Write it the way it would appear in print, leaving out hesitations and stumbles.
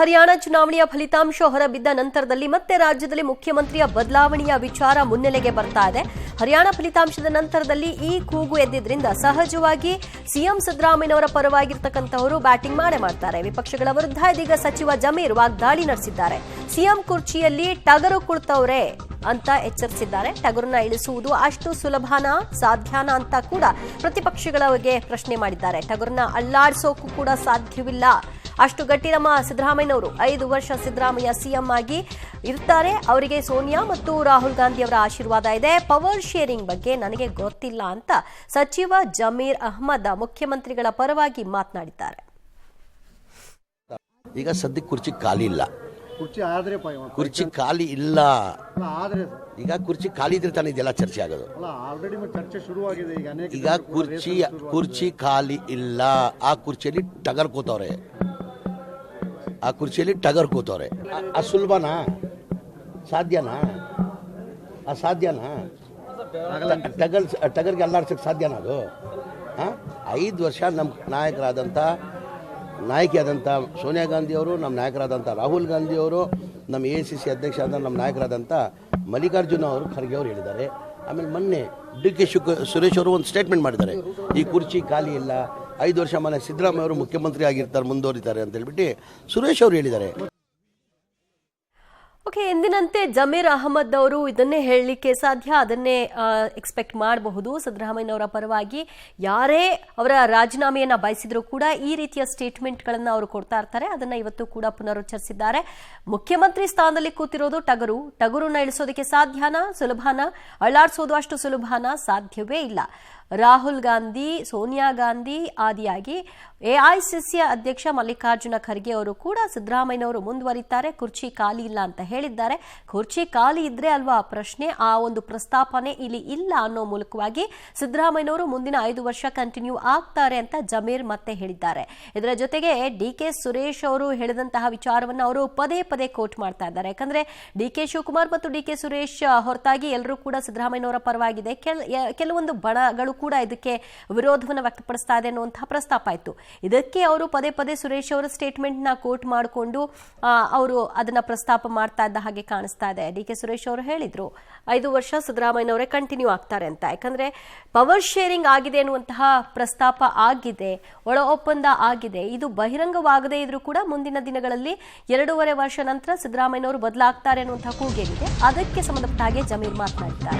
ಹರಿಯಾಣ ಚುನಾವಣೆಯ ಫಲಿತಾಂಶ ಹೊರಬಿದ್ದ ನಂತರದಲ್ಲಿ ಮತ್ತೆ ರಾಜ್ಯದಲ್ಲಿ ಮುಖ್ಯಮಂತ್ರಿಯ ಬದಲಾವಣೆಯ ವಿಚಾರ ಮುನ್ನೆಲೆಗೆ ಬರ್ತಾ ಇದೆ. ಹರಿಯಾಣ ಫಲಿತಾಂಶದ ನಂತರದಲ್ಲಿ ಈ ಕೂಗು ಎದ್ದಿದ್ರಿಂದ ಸಹಜವಾಗಿ ಸಿಎಂ ಸಿದ್ದರಾಮಯ್ಯನವರ ಪರವಾಗಿರ್ತಕ್ಕಂಥವರು ಬ್ಯಾಟಿಂಗ್ ಮಾಡ್ತಾರೆ. ವಿಪಕ್ಷಗಳ ವಿರುದ್ಧ ಇದೀಗ ಸಚಿವ ಜಮೀರ್ ವಾಗ್ದಾಳಿ ನಡೆಸಿದ್ದಾರೆ. ಸಿಎಂ ಕುರ್ಚಿಯಲ್ಲಿ ಟಗರು ಕುಳಿತವ್ರೆ ಅಂತ ಎಚ್ಚರಿಸಿದ್ದಾರೆ. ಟಗರನ್ನ ಇಳಿಸುವುದು ಅಷ್ಟು ಸುಲಭನಾ, ಸಾಧ್ಯನಾ ಅಂತ ಕೂಡ ಪ್ರತಿಪಕ್ಷಗಳಿಗೆ ಪ್ರಶ್ನೆ ಮಾಡಿದ್ದಾರೆ. ಟಗರನ್ನ ಅಲ್ಲಾಡಿಸೋಕು ಕೂಡ ಸಾಧ್ಯವಿಲ್ಲ. ಅಷ್ಟು ಗಟ್ಟಿ ನಮ್ಮ ಸಿದ್ದರಾಮಯ್ಯನವರು. 5 ವರ್ಷ ಸಿದ್ದರಾಮಯ್ಯ ಸಿಎಂ ಆಗಿ ಇರ್ತಾರೆ. ಅವರಿಗೆ ಸೋನಿಯಾ ಮತ್ತು ರಾಹುಲ್ ಗಾಂಧಿ ಅವರ ಆಶೀರ್ವಾದ ಇದೆ. ಪವರ್ ಶೇರಿಂಗ್ ಬಗ್ಗೆ ನನಗೆ ಗೊತ್ತಿಲ್ಲ ಅಂತ ಸಚಿವ ಜಮೀರ್ ಅಹ್ಮದ್ ಮುಖ್ಯಮಂತ್ರಿಗಳ ಪರವಾಗಿ ಮಾತನಾಡಿದ್ದಾರೆ. ಈಗ ಸದ್ಯಕ್ಕೆ ಕುರ್ಚಿ ಖಾಲಿ ಇಲ್ಲ. ಕುರ್ಚಿ ಖಾಲಿ ಇಲ್ಲ. ಈಗ ಕುರ್ಚಿ ಖಾಲಿ ಇದ್ರೆ ತಾನೇ ಇದೆಲ್ಲ ಚರ್ಚೆ ಆಗೋದು. ಈಗ ಕುರ್ಚಿ ಖಾಲಿ ಇಲ್ಲ. ಆ ಕುರ್ಚಿಯಲ್ಲಿ ಟಗರ್ ಕೂತವ್ರೆ. ಸುಲಭನಾ? ಸಾಧ್ಯನಾ? ಅಸಾಧ್ಯನಾ? ಟಗರ್ಗೆ ಅಲ್ಲಾಡ್ಸಕ್ಕೆ ಸಾಧ್ಯನಾ ಅದು? 5 ವರ್ಷ ನಮ್ಮ ನಾಯಕಿಯಾದಂಥ ಸೋನಿಯಾ ಗಾಂಧಿಯವರು, ನಮ್ಮ ನಾಯಕರಾದಂಥ ರಾಹುಲ್ ಗಾಂಧಿಯವರು, ನಮ್ಮ AICC ಅಧ್ಯಕ್ಷ ಆದ ನಮ್ಮ ನಾಯಕರಾದಂಥ ಮಲ್ಲಿಕಾರ್ಜುನ ಅವರು, ಖರ್ಗೆ ಅವರು ಹೇಳಿದ್ದಾರೆ. ಆಮೇಲೆ ಮೊನ್ನೆ DK ಸುರೇಶ್ ಅವರು ಒಂದು ಸ್ಟೇಟ್ಮೆಂಟ್ ಮಾಡಿದ್ದಾರೆ, ಈ ಕುರ್ಚಿ ಖಾಲಿ ಇಲ್ಲ, 5 ವರ್ಷ ಮನೆ ಸಿದ್ದರಾಮಯ್ಯ ಅವರು ಮುಖ್ಯಮಂತ್ರಿ ಆಗಿರ್ತಾರೆ, ಮುಂದುವರಿತಾರೆ ಅಂತ ಹೇಳ್ಬಿಟ್ಟು ಸುರೇಶ್ ಅವರು ಹೇಳಿದ್ದಾರೆ. ಓಕೆ, ಎಂದಿನಂತೆ ಜಮೀರ್ ಅಹಮದ್ ಅವರು ಇದನ್ನೇ ಹೇಳಲಿಕ್ಕೆ ಸಾಧ್ಯ, ಅದನ್ನೇ ಎಕ್ಸ್ಪೆಕ್ಟ್ ಮಾಡಬಹುದು. ಸಿದ್ದರಾಮಯ್ಯನವರ ಪರವಾಗಿ ಯಾರೇ ಅವರ ರಾಜೀನಾಮೆಯನ್ನ ಬಯಸಿದ್ರು ಕೂಡ ಈ ರೀತಿಯ ಸ್ಟೇಟ್ಮೆಂಟ್ಗಳನ್ನು ಅವರು ಕೊಡ್ತಾ ಇರ್ತಾರೆ. ಅದನ್ನ ಇವತ್ತು ಕೂಡ ಪುನರುಚ್ಚರಿಸಿದ್ದಾರೆ. ಮುಖ್ಯಮಂತ್ರಿ ಸ್ಥಾನದಲ್ಲಿ ಕೂತಿರೋದು ಟಗರುನ ಇಳಿಸೋದಕ್ಕೆ ಸಾಧ್ಯನಾ? ಸುಲಭನಾ? ಅಳ್ಳಾಡಿಸೋದು ಅಷ್ಟು ಸುಲಭನಾ? ಸಾಧ್ಯವೇ ಇಲ್ಲ. ರಾಹುಲ್ ಗಾಂಧಿ, ಸೋನಿಯಾ ಗಾಂಧಿ ಆದಿಯಾಗಿ AICC ಅಧ್ಯಕ್ಷ ಮಲ್ಲಿಕಾರ್ಜುನ ಖರ್ಗೆ ಅವರು ಕೂಡ ಸಿದ್ದರಾಮಯ್ಯನವರು ಮುಂದುವರಿತಾರೆ, ಕುರ್ಚಿ ಖಾಲಿ ಇಲ್ಲ ಅಂತ ಹೇಳಿದ್ದಾರೆ. ಕುರ್ಚಿ ಖಾಲಿ ಇದ್ರೆ ಅಲ್ವಾ ಪ್ರಶ್ನೆ, ಆ ಒಂದು ಪ್ರಸ್ತಾಪನೆ ಇಲ್ಲಿ ಇಲ್ಲ ಅನ್ನೋ ಮೂಲಕವಾಗಿ ಸಿದ್ದರಾಮಯ್ಯನವರು ಮುಂದಿನ 5 ವರ್ಷ ಕಂಟಿನ್ಯೂ ಆಗ್ತಾರೆ ಅಂತ ಜಮೀರ್ ಮತ್ತೆ ಹೇಳಿದ್ದಾರೆ. ಇದರ ಜೊತೆಗೆ DK ಸುರೇಶ್ ಅವರು ಹೇಳಿದಂತಹ ವಿಚಾರವನ್ನು ಅವರು ಪದೇ ಪದೇ ಕೋಟ್ ಮಾಡ್ತಾ ಇದ್ದಾರೆ. ಯಾಕಂದ್ರೆ DK ಶಿವಕುಮಾರ್ ಮತ್ತು DK ಸುರೇಶ್ ಹೊರತಾಗಿ ಎಲ್ಲರೂ ಕೂಡ ಸಿದ್ದರಾಮಯ್ಯನವರ ಪರವಾಗಿದೆ. ಕೆಲವೊಂದು ಬಣಗಳು ಕೂಡ ಇದಕ್ಕೆ ವಿರೋಧವನ್ನು ವ್ಯಕ್ತಪಡಿಸ್ತಾ ಇದೆ ಅನ್ನುವಂತಹ ಪ್ರಸ್ತಾಪ ಇತ್ತು. ಇದಕ್ಕೆ ಅವರು ಪದೇ ಪದೇ ಸುರೇಶ್ ಅವರ ಸ್ಟೇಟ್ಮೆಂಟ್ ನ ಕೋಟ್ ಮಾಡಿಕೊಂಡು ಅವರು ಅದನ್ನ ಪ್ರಸ್ತಾಪ ಮಾಡ್ತಾ ಇದ್ದ ಹಾಗೆ ಕಾಣಿಸ್ತಾ ಇದೆ. DK ಸುರೇಶ್ ಅವರು ಹೇಳಿದ್ರು 5 ವರ್ಷ ಸಿದ್ದರಾಮಯ್ಯನವರೇ ಕಂಟಿನ್ಯೂ ಆಗ್ತಾರೆ ಅಂತ. ಯಾಕಂದ್ರೆ ಪವರ್ ಶೇರಿಂಗ್ ಆಗಿದೆ ಅನ್ನುವಂತಹ ಪ್ರಸ್ತಾಪ ಆಗಿದೆ, ಒಳ ಒಪ್ಪಂದ ಆಗಿದೆ. ಇದು ಬಹಿರಂಗವಾಗದೇ ಇದ್ರೂ ಕೂಡ ಮುಂದಿನ ದಿನಗಳಲ್ಲಿ 2.5 ವರ್ಷ ನಂತರ ಸಿದ್ದರಾಮಯ್ಯನವರು ಬದಲಾಗ್ತಾರೆ ಅನ್ನುವಂತಹ ಕೂಗೇನಿದೆ, ಅದಕ್ಕೆ ಸಂಬಂಧಪಟ್ಟ ಹಾಗೆ ಜಮೀರ್ ಮಾತನಾಡಿದ್ದಾರೆ.